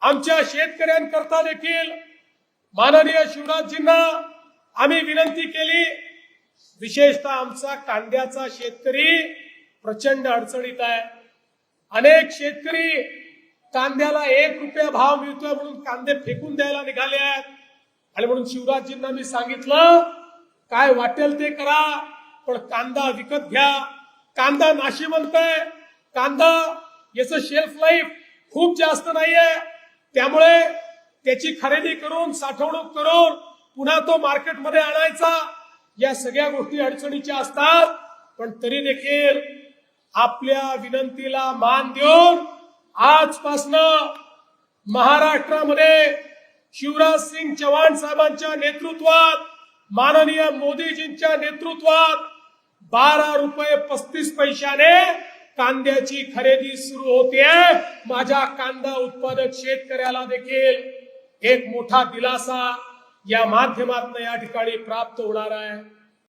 आमच्या शेतकऱ्यांकरता देखील माननीय शिवराजजींना आम्ही विनंती केली। विशेषतः आमचा कांद्याचा शेतकरी प्रचंड अडचणीत आहे। अनेक शेतकरी कांद्याला 1 रुपया भाव मिळतोय म्हणून कांदे फेकून द्यायला निघाले आहेत। आणि म्हणून शिवराजजींना मी सांगितलं, काय वाटेल ते करा, पण कांदा विकत घ्या। कांदा नाशिवंत आहे, कांदा याचं शेल्फ लाईफ खूप जास्त नाहीये, त्यामुळे त्याची खरेदी करून साठवणूक करून पुन्हा तो मार्केटमध्ये आणायचा, या सगळ्या गोष्टी अडचणीच्या असतात। पण तरी देखील आपल्या विनंतीला मान देऊन आजपासनं महाराष्ट्रामध्ये शिवराज सिंग चौहान साहेबांच्या नेतृत्वात, माननीय मोदीजींच्या नेतृत्वात 12 रुपये 35 पैशाने कांद्याची खरेदी सुरू होतीये। माझ्या कांदा उत्पादक शेतकऱ्याला देखील एक मोठा दिलासा या माध्यमातून या ठिकाणी प्राप्त होणार आहे।